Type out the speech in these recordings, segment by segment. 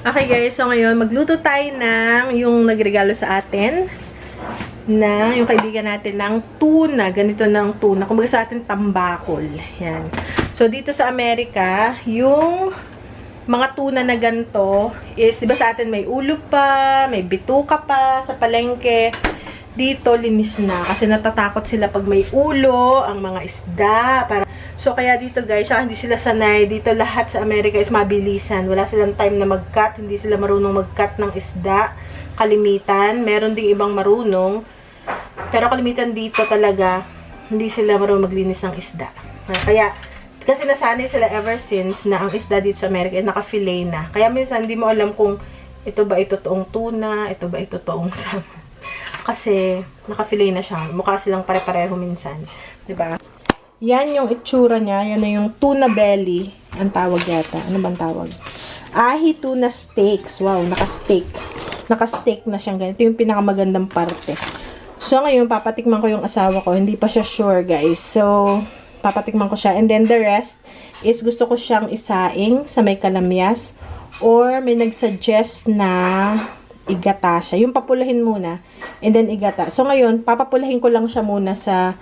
Okay guys, so ngayon magluto tayo ng yung nagregalo sa atin na yung kaibigan natin ng tuna. Ganito ng tuna. Kumbaga sa atin tambakol. Yan. So dito sa Amerika, yung mga tuna na ganito is, di ba sa atin may ulo pa, may bituka pa sa palengke. Dito linis na kasi natatakot sila pag may ulo ang mga isda. So kaya dito guys, hindi sila sanay. Dito lahat sa Amerika is mabilisan. Wala silang time na mag-cut. Hindi sila marunong mag-cut ng isda. Kalimitan. Meron ding ibang marunong. Pero kalimitan dito talaga, hindi sila marunong maglinis ng isda. Kaya, kasi nasanay sila ever since na ang isda dito sa Amerika ay naka-fillet na. Kaya minsan hindi mo alam kung ito ba ito toong tuna, ito ba ito toong salmon. Kasi naka-fillet na siya. Mukha silang pare-pareho minsan. Diba? Yan yung itsura niya. Yan na yung tuna belly. Ang tawag yata. Ano bang tawag? Ahi tuna steaks. Wow, naka-steak. Naka-steak na siyang ganito. Yung pinakamagandang parte. So, ngayon, papatikman ko yung asawa ko. Hindi pa siya sure, guys. So, papatikman ko siya. And then, the rest is gusto ko siyang isaing sa may kalamyas. Or, may nagsuggest na igata siya. Yung papulahin muna. And then, igata. So, ngayon, papapulahin ko lang siya muna sa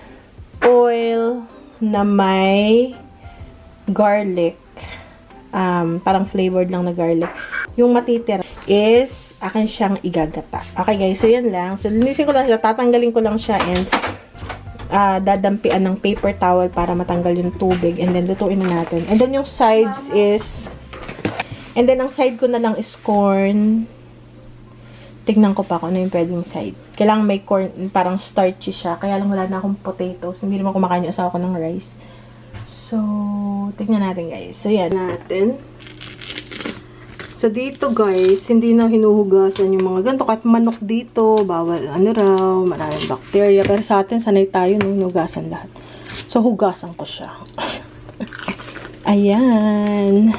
oil na may garlic. Parang flavored lang na garlic. Yung matitira is akin siyang igagata. Okay guys, so yan lang. So linisin ko lang siya, tatanggalin ko lang siya and dadampian ng paper towel para matanggal yung tubig and then lutuin na natin. And then yung sides is and then ang side ko na lang is corn. Tignan ko pa kung ano yung pwedeng side. Kailangan may corn, parang starchy siya. Kaya lang wala na akong potatoes. Hindi naman kumakain yung asawa ko ng rice. So, tignan natin guys. So, yan natin. So, dito guys, hindi na hinuhugasan yung mga ganito. Kahit manok dito, bawal ano raw, maraming bacteria. Pero sa atin, sanay tayo no, hinugasan lahat. So, hugasan ko siya. Ayan.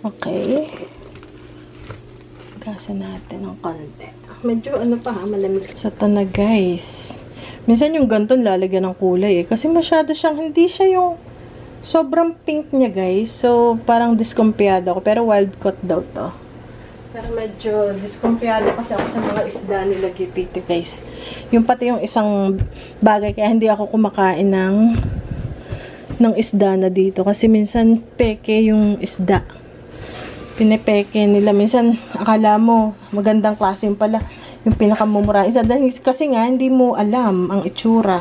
Okay. Hugasan natin ng konti. Medyo ano pa ha, malamig. So, ito na guys. Minsan yung ganton lalagyan ng kulay eh. Kasi masyado siyang, hindi siya yung sobrang pink niya guys. So, parang diskumpiyado ako. Pero wild caught daw to. Pero medyo diskumpiyado kasi ako sa mga isda nila dito guys. Yung pati yung isang bagay kaya hindi ako kumakain ng isda na dito. Kasi minsan peke yung isda. Pinepeke nila. Minsan akala mo magandang klase yung pala. Yung pinakamumura. Kasi nga, hindi mo alam ang itsura.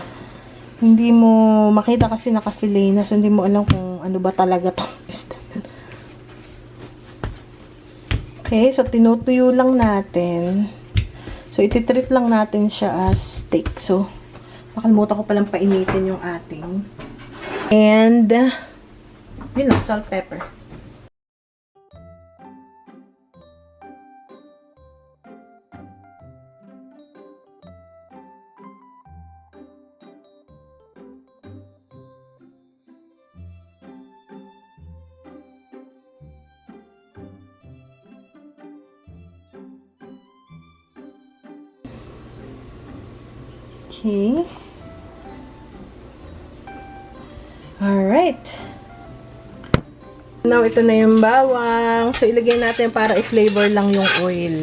Hindi mo makita kasi naka-fillet na. So, hindi mo alam kung ano ba talaga itong isda. Okay, so tinutuyo lang natin. So, ititreat lang natin siya as steak. So, makalimutan ko palang painitin yung ating. And, yun lang, salt, pepper. Okay. Alright. Now, ito na yung bawang. So, ilagay natin para i-flavor lang yung oil.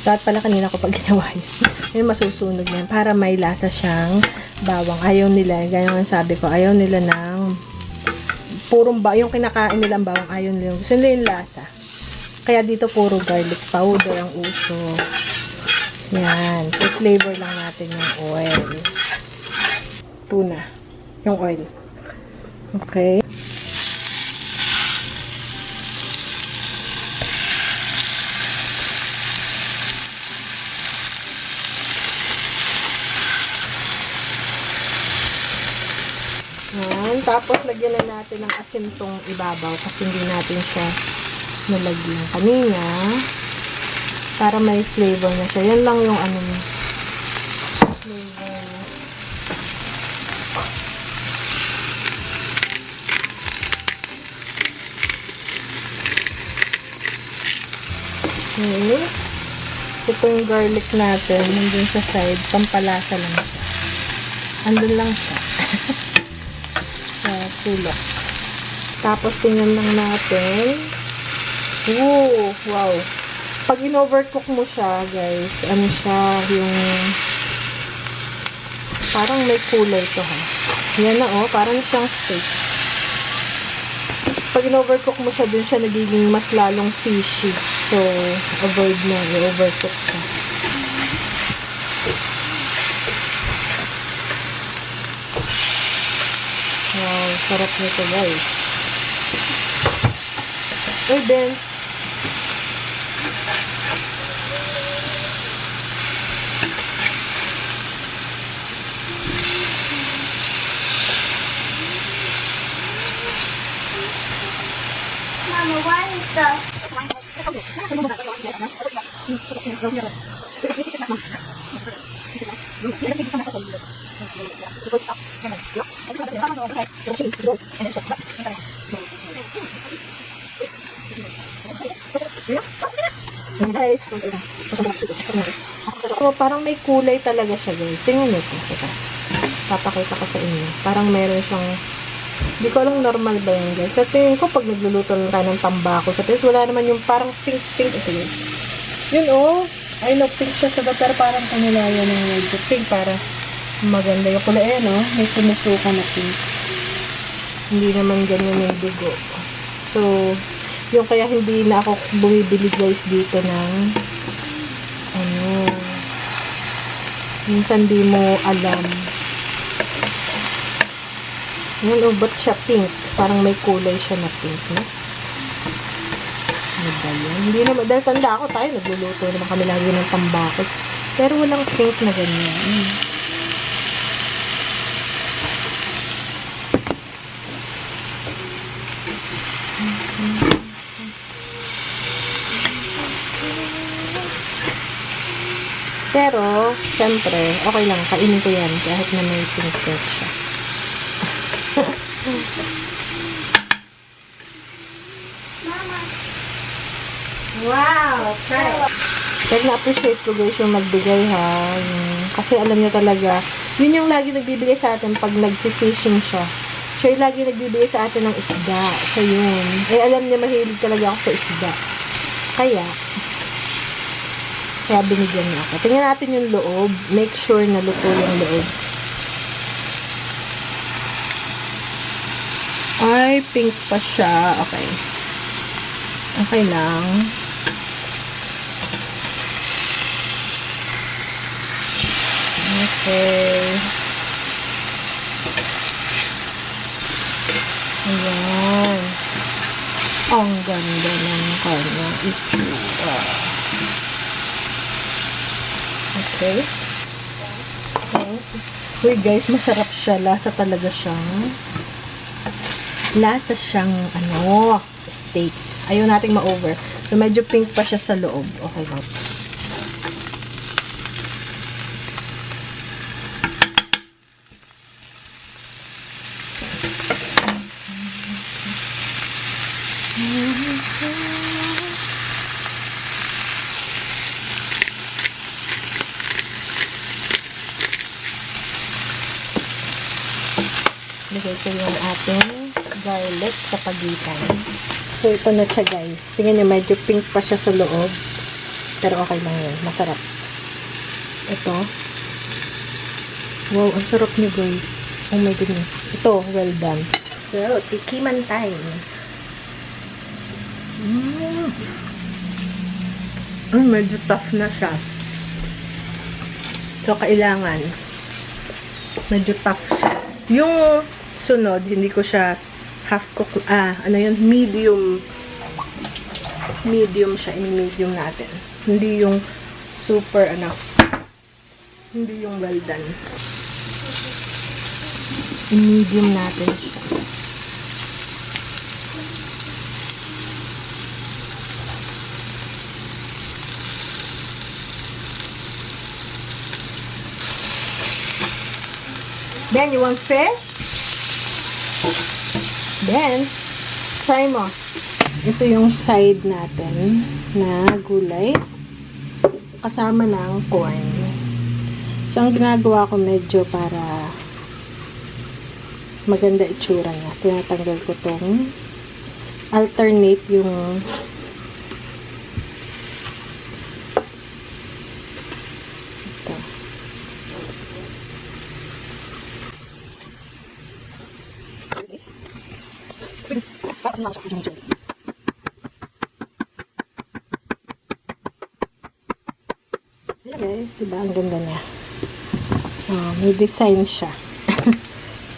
Dapat pala kanina ko pag ginawa yun. Yung masusunog yan. Para may lasa siyang bawang. Ayaw nila. Ganyan ang sabi ko. Ayaw nila ng purong yung kinakain nila ang bawang. Ayaw nila. Gusto nila yung lasa. Kaya dito puro garlic powder ang uso. Yan. I-flavor lang natin yung oil. Tuna. Yung oil. Okay. Yan. Tapos, lagyan na natin ng asin tong ibabaw kasi hindi natin siya nalagyan kanina. Para may flavor na siya. Yan lang yung ano niya. Flavor. Okay. Ito yung garlic natin. Nandun sa side. Pampalasa lang siya. Andun lang siya. Sa tulok. Tapos tingnan lang natin Ooh, wow. Pag in-overcook mo siya, guys, ano siya, yung parang may kulay to, ha. Yan na, oh, parang siyang steak. Pag in-overcook mo siya, dun siya nagiging mas lalong fishy. So, avoid na, i-overcook siya. Wow, sarap nito, guys. Uy, Ben. Mama, why is the So, parang may kulay talaga siya, guys. Tingnan nyo ito. Ito. Papakita ko sa inyo. Parang meron siyang, hindi ko alam normal ba yun, guys. Sa tingin ko, pag nagluluto lang tayo ng tambako sa test, wala naman yung parang pink-pink. Ito yun. Yun, oh. Ay, no, pink siya sa pero parang kanilaya ng medyo pink. Para maganda yung kulay. Ayan, oh. May sumusuka na pink. Hindi naman ganyan yung dugo. So, yung kaya hindi na ako bumibili, guys, dito ng ano, minsan di mo alam. Yan, oh, ba't siya pink? Parang may kulay siya na pink, no? Ano ba yan? Hindi naman, dahil tanda ako tayo, nagluluto naman kami lagi ng tambakol. Pero walang pink na ganyan. Pero, syempre, okay lang, kainin ko yan kahit na may pink siya. Mama? Wow! Try! Pero na-appreciate ko, guys, yung magbigay, ha. Kasi alam niya talaga, yun yung lagi nagbibigay sa atin pag nag-fishing siya. Siya yung lagi nagbibigay sa atin ng isda. Siya yun. Eh, alam niya mahilig talaga ako sa isda. Kaya binigyan niya ako. Tingnan natin yung loob. Make sure na luto yung loob. Ay, pink pa siya. Okay. Okay lang. Okay. Ayan. Ang ganda ng kanyang itsura. Okay. Uy, guys, masarap siya. Lasa talaga siyang steak. Ayaw nating ma-over. So, medyo pink pa siya sa loob. Okay lang. Lagay ko yung ating garlic sa pagitan. So, ito na siya, guys. Tingnan nyo, medyo pink pa siya sa loob. Pero okay lang yun. Masarap. Ito. Wow, ang sarap niyo, guys. Oh my goodness. Ito, well done. So, tikiman time. Medyo tough na siya. So, kailangan medyo tough siya. Yung sunod, hindi ko siya half cook, medium siya, in-medium natin. Hindi yung super, hindi yung well done. In-medium natin siya. Ben, you want fish? Ben, try mo. Ito yung side natin na gulay kasama ng corn. So, ang ginagawa ko medyo para maganda itsura niya. Tinatanggal ko tong alternate yung Okay, diba? Ang ganda niya. May design siya.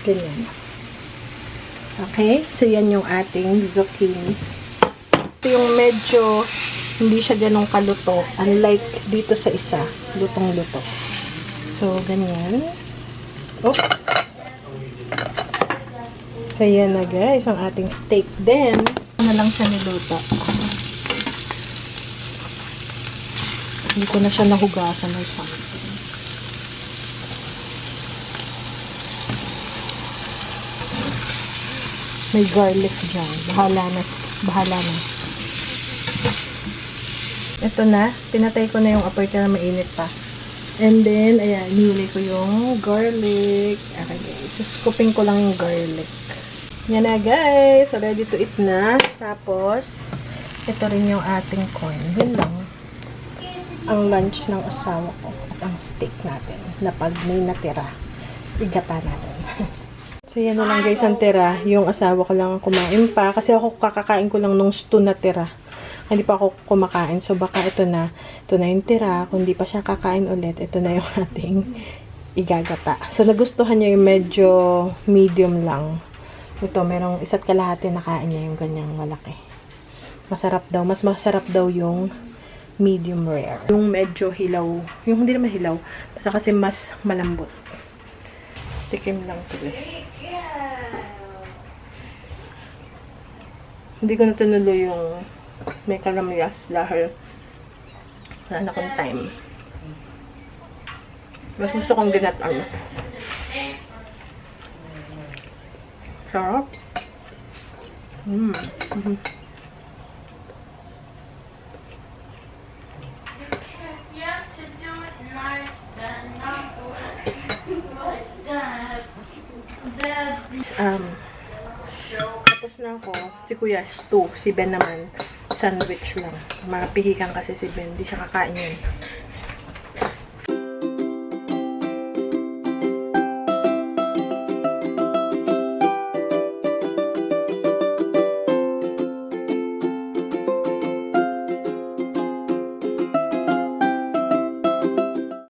Ganyan. Okay, so yan yung ating zucchini. Ito yung medyo hindi siya ganong kaluto. Unlike dito sa isa, lutong-luto. So, ganyan. Oh. So, yan na guys, ang ating steak. Then, na lang siya niluto. Hindi ko na siya nahugasan or something. May garlic dyan. Bahala na. Bahala na. Ito na. Pinatay ko na yung apoy na mainit pa. And then, ayan, nihuli ko yung garlic. Okay guys. Scooping ko lang yung garlic. Yan na guys. So, ready to eat na. Tapos, ito rin yung ating corn. Yun lang. Ang lunch ng asawa ko. At ang steak natin. Na pag may natira, igata natin. So, yan na lang guys ang tira. Yung asawa ko lang kumain pa. Kasi ako kakakain ko lang nung stew na tira. Hindi pa ako kumakain. So, baka ito na yung tira. Kung di pa siya kakain ulit, ito na yung ating igagata. So, nagustuhan niya yung medyo medium lang. Ito, merong isa't kalahati na kain niya yung ganyang malaki. Masarap daw. Mas masarap daw yung medium rare. Yung medyo hilaw. Yung hindi naman hilaw. Basta kasi mas malambot. Tikim lang to guys. Hindi ko na tinuloy yung may karamyas dahil wala na akong time. Mas gusto kong ginataan. Sarap. Tapos na ako. Si Kuya, stew. Si Ben naman, sandwich lang. Mapihikan kasi si Ben. Hindi siya kakain yun.